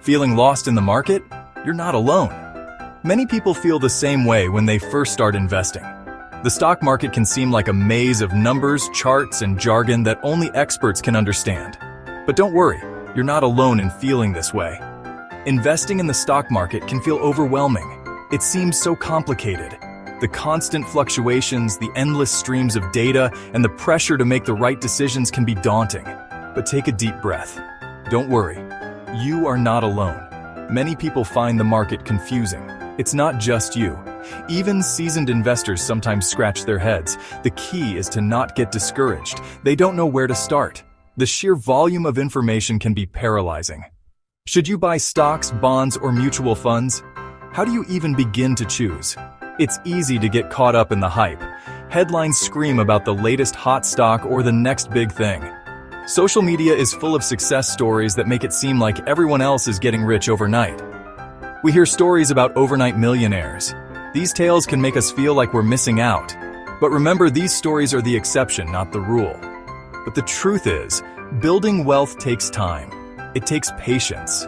Feeling lost in the market? You're not alone. Many people feel the same way when they first start investing. The stock market can seem like a maze of numbers, charts, and jargon that only experts can understand. But don't worry, you're not alone in feeling this way. Investing in the stock market can feel overwhelming. It seems so complicated. The constant fluctuations, the endless streams of data, and the pressure to make the right decisions can be daunting. But take a deep breath. Don't worry, you are not alone. Many people find the market confusing. It's not just you. Even seasoned investors sometimes scratch their heads. The key is to not get discouraged. They don't know where to start. The sheer volume of information can be paralyzing. Should you buy stocks, bonds, or mutual funds? How do you even begin to choose? It's easy to get caught up in the hype. Headlines scream about the latest hot stock or the next big thing. Social media is full of success stories that make it seem like everyone else is getting rich overnight. We hear stories about overnight millionaires. These tales can make us feel like we're missing out. But remember, these stories are the exception, not the rule. But the truth is, building wealth takes time. It takes patience.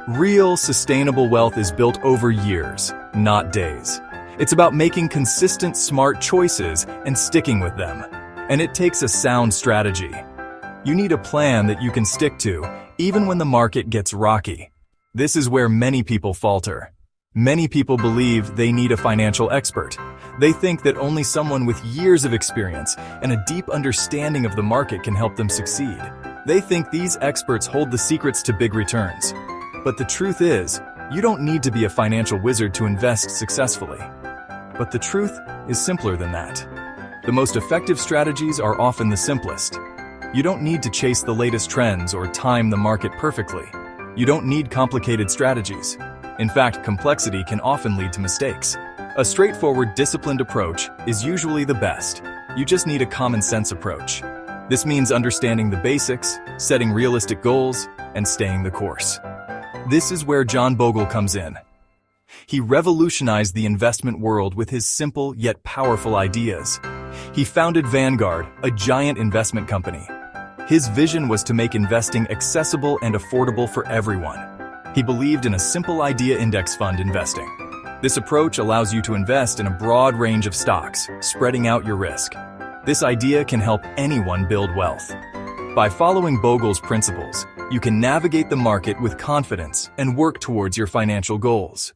Real, sustainable wealth is built over years, not days. It's about making consistent, smart choices and sticking with them. And it takes a sound strategy. You need a plan that you can stick to, even when the market gets rocky. This is where many people falter. Many people believe they need a financial expert. They think that only someone with years of experience and a deep understanding of the market can help them succeed. They think these experts hold the secrets to big returns. But the truth is, you don't need to be a financial wizard to invest successfully. But the truth is simpler than that. The most effective strategies are often the simplest. You don't need to chase the latest trends or time the market perfectly. You don't need complicated strategies. In fact, complexity can often lead to mistakes. A straightforward, disciplined approach is usually the best. You just need a common sense approach. This means understanding the basics, setting realistic goals, and staying the course. This is where John Bogle comes in. He revolutionized the investment world with his simple yet powerful ideas. He founded Vanguard, a giant investment company. His vision was to make investing accessible and affordable for everyone. He believed in a simple idea index fund investing. This approach allows you to invest in a broad range of stocks, spreading out your risk. This idea can help anyone build wealth. By following Bogle's principles, you can navigate the market with confidence and work towards your financial goals.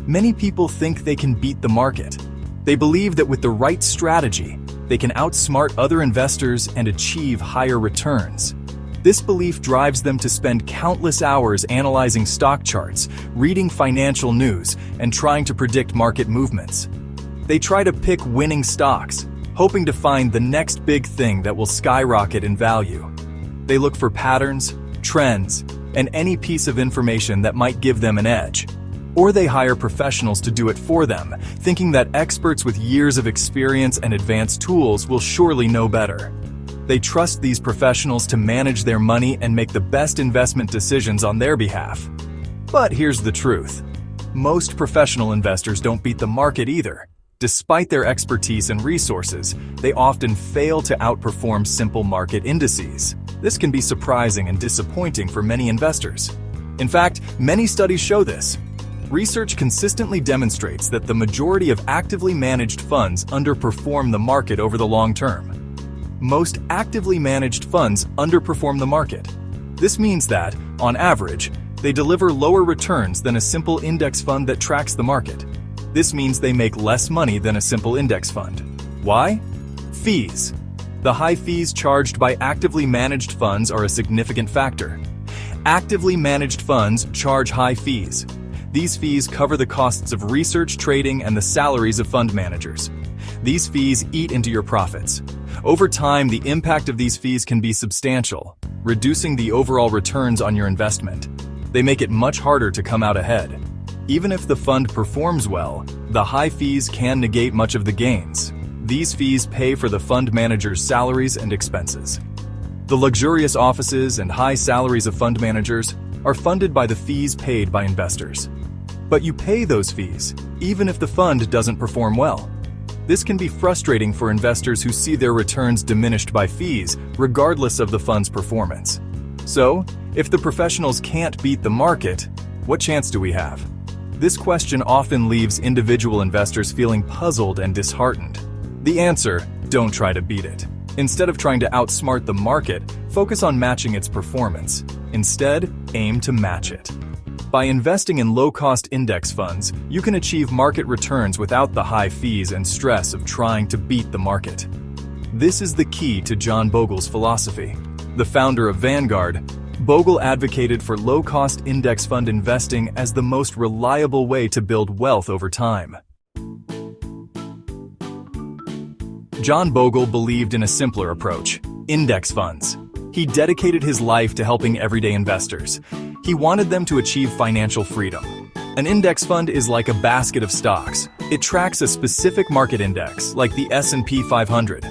Many people think they can beat the market. They believe that with the right strategy, they can outsmart other investors and achieve higher returns. This belief drives them to spend countless hours analyzing stock charts, reading financial news, and trying to predict market movements. They try to pick winning stocks, hoping to find the next big thing that will skyrocket in value. They look for patterns, trends, and any piece of information that might give them an edge. Or they hire professionals to do it for them, thinking that experts with years of experience and advanced tools will surely know better. They trust these professionals to manage their money and make the best investment decisions on their behalf. But here's the truth. Most professional investors don't beat the market either. Despite their expertise and resources, they often fail to outperform simple market indices. This can be surprising and disappointing for many investors. In fact, many studies show this. Research consistently demonstrates that the majority of actively managed funds underperform the market over the long term. Most actively managed funds underperform the market. This means that, on average, they deliver lower returns than a simple index fund that tracks the market. This means they make less money than a simple index fund. Why? Fees. The high fees charged by actively managed funds are a significant factor. Actively managed funds charge high fees. These fees cover the costs of research, trading, and the salaries of fund managers. These fees eat into your profits. Over time, the impact of these fees can be substantial, reducing the overall returns on your investment. They make it much harder to come out ahead. Even if the fund performs well, the high fees can negate much of the gains. These fees pay for the fund manager's salaries and expenses. The luxurious offices and high salaries of fund managers are funded by the fees paid by investors. But you pay those fees, even if the fund doesn't perform well. This can be frustrating for investors who see their returns diminished by fees, regardless of the fund's performance. So, if the professionals can't beat the market, what chance do we have? This question often leaves individual investors feeling puzzled and disheartened. The answer: don't try to beat it. Instead of trying to outsmart the market, focus on matching its performance. Instead, aim to match it. By investing in low-cost index funds, you can achieve market returns without the high fees and stress of trying to beat the market. This is the key to John Bogle's philosophy. The founder of Vanguard, Bogle advocated for low-cost index fund investing as the most reliable way to build wealth over time. John Bogle believed in a simpler approach: index funds. He dedicated his life to helping everyday investors. He wanted them to achieve financial freedom. An index fund is like a basket of stocks. It tracks a specific market index, like the S&P 500.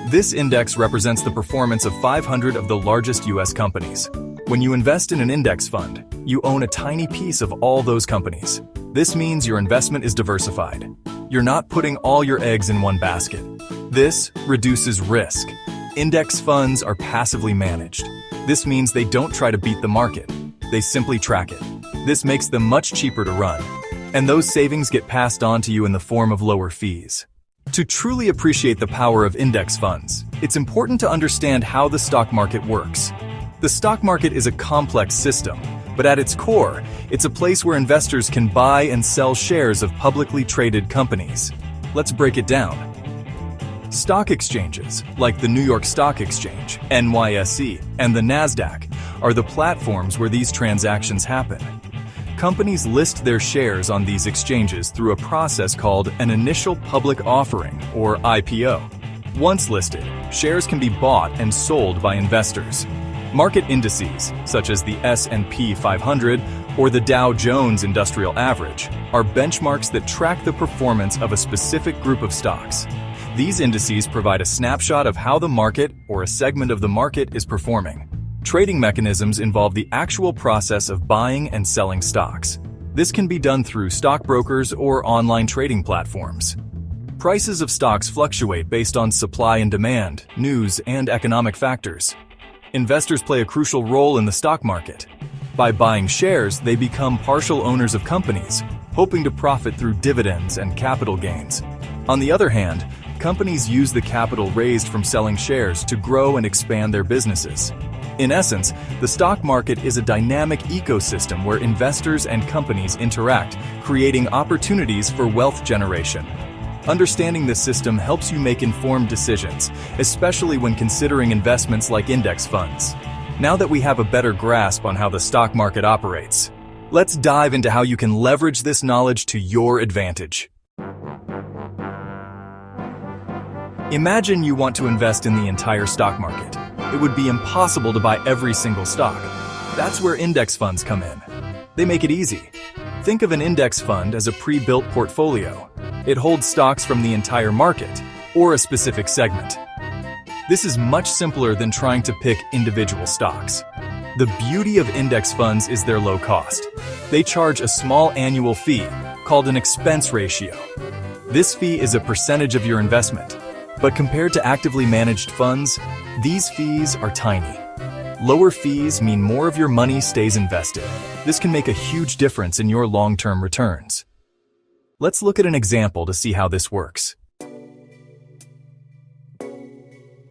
This index represents the performance of 500 of the largest U.S. companies. When you invest in an index fund, you own a tiny piece of all those companies. This means your investment is diversified. You're not putting all your eggs in one basket. This reduces risk. Index funds are passively managed. This means they don't try to beat the market. They simply track it. This makes them much cheaper to run. And those savings get passed on to you in the form of lower fees. To truly appreciate the power of index funds, it's important to understand how the stock market works. The stock market is a complex system, but at its core, it's a place where investors can buy and sell shares of publicly traded companies. Let's break it down. Stock exchanges, like the New York Stock Exchange, NYSE, and the Nasdaq, are the platforms where these transactions happen. Companies list their shares on these exchanges through a process called an initial public offering, or IPO. Once listed, shares can be bought and sold by investors. Market indices, such as the S&P 500 or the Dow Jones Industrial Average, are benchmarks that track the performance of a specific group of stocks. These indices provide a snapshot of how the market or a segment of the market is performing. Trading mechanisms involve the actual process of buying and selling stocks. This can be done through stockbrokers or online trading platforms. Prices of stocks fluctuate based on supply and demand, news, and economic factors. Investors play a crucial role in the stock market. By buying shares, they become partial owners of companies, hoping to profit through dividends and capital gains. On the other hand, companies use the capital raised from selling shares to grow and expand their businesses. In essence, the stock market is a dynamic ecosystem where investors and companies interact, creating opportunities for wealth generation. Understanding this system helps you make informed decisions, especially when considering investments like index funds. Now that we have a better grasp on how the stock market operates, let's dive into how you can leverage this knowledge to your advantage. Imagine you want to invest in the entire stock market. It would be impossible to buy every single stock. That's where index funds come in. They make it easy. Think of an index fund as a pre-built portfolio. It holds stocks from the entire market, or a specific segment. This is much simpler than trying to pick individual stocks. The beauty of index funds is their low cost. They charge a small annual fee, called an expense ratio. This fee is a percentage of your investment. But compared to actively managed funds, these fees are tiny. Lower fees mean more of your money stays invested. This can make a huge difference in your long-term returns. Let's look at an example to see how this works.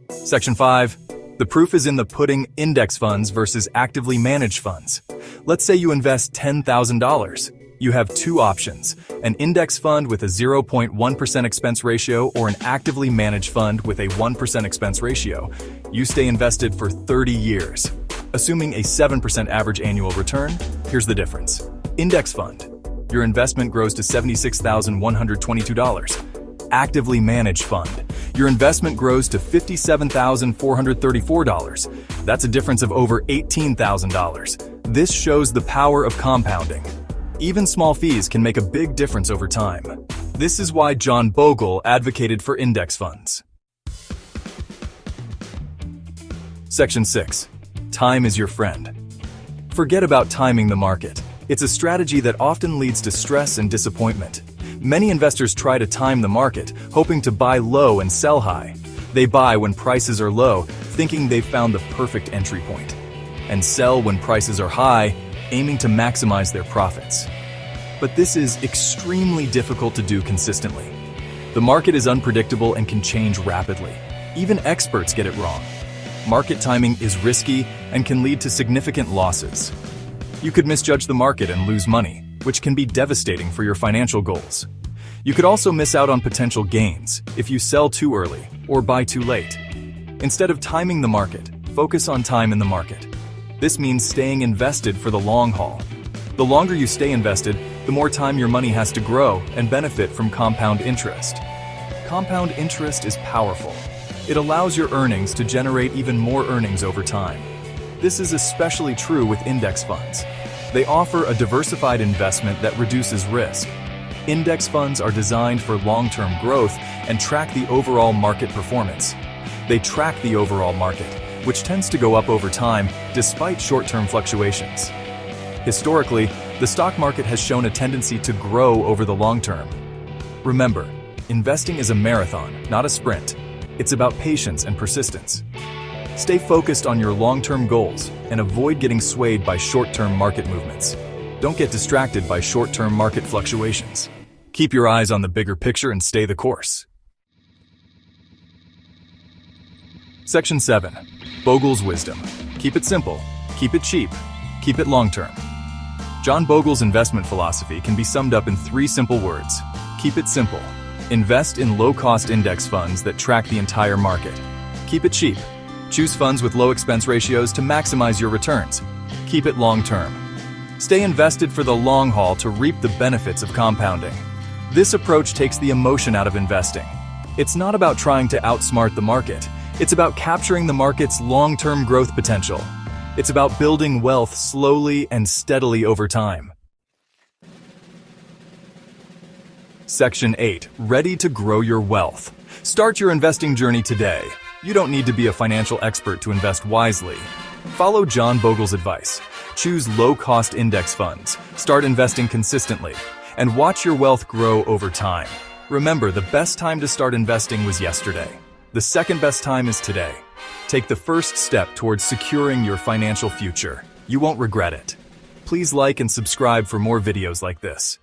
Section 5. The proof is in the pudding: index funds versus actively managed funds. Let's say you invest $10,000. You have two options: an index fund with a 0.1% expense ratio or an actively managed fund with a 1% expense ratio. You stay invested for 30 years. Assuming a 7% average annual return, here's the difference. Index fund. Your investment grows to $76,122. Actively managed fund. Your investment grows to $57,434. That's a difference of over $18,000. This shows the power of compounding. Even small fees can make a big difference over time. This is why John Bogle advocated for index funds. Section 6. Time is your friend. Forget about timing the market. It's a strategy that often leads to stress and disappointment. Many investors try to time the market, hoping to buy low and sell high. They buy when prices are low, thinking they've found the perfect entry point. and sell when prices are high, aiming to maximize their profits. But this is extremely difficult to do consistently. The market is unpredictable and can change rapidly. Even experts get it wrong. Market timing is risky and can lead to significant losses. You could misjudge the market and lose money, which can be devastating for your financial goals. You could also miss out on potential gains if you sell too early or buy too late. Instead of timing the market, focus on time in the market. This means staying invested for the long haul. The longer you stay invested, the more time your money has to grow and benefit from compound interest. Compound interest is powerful. It allows your earnings to generate even more earnings over time. This is especially true with index funds. They offer a diversified investment that reduces risk. Index funds are designed for long-term growth and track the overall market performance. They track the overall market, which tends to go up over time despite short-term fluctuations. Historically, the stock market has shown a tendency to grow over the long term. Remember, investing is a marathon, not a sprint. It's about patience and persistence. Stay focused on your long-term goals and avoid getting swayed by short-term market movements. Don't get distracted by short-term market fluctuations. Keep your eyes on the bigger picture and stay the course. Section 7. Bogle's Wisdom. Keep it simple, keep it cheap, keep it long-term. John Bogle's investment philosophy can be summed up in 3 simple words. Keep it simple. Invest in low-cost index funds that track the entire market. Keep it cheap. Choose funds with low expense ratios to maximize your returns. Keep it long-term. Stay invested for the long haul to reap the benefits of compounding. This approach takes the emotion out of investing. It's not about trying to outsmart the market. It's about capturing the market's long-term growth potential. It's about building wealth slowly and steadily over time. Section 8. Ready to grow your wealth. Start your investing journey today. You don't need to be a financial expert to invest wisely. Follow John Bogle's advice. Choose low-cost index funds, start investing consistently, and watch your wealth grow over time. Remember, the best time to start investing was yesterday. The second best time is today. Take the first step towards securing your financial future. You won't regret it. Please like and subscribe for more videos like this.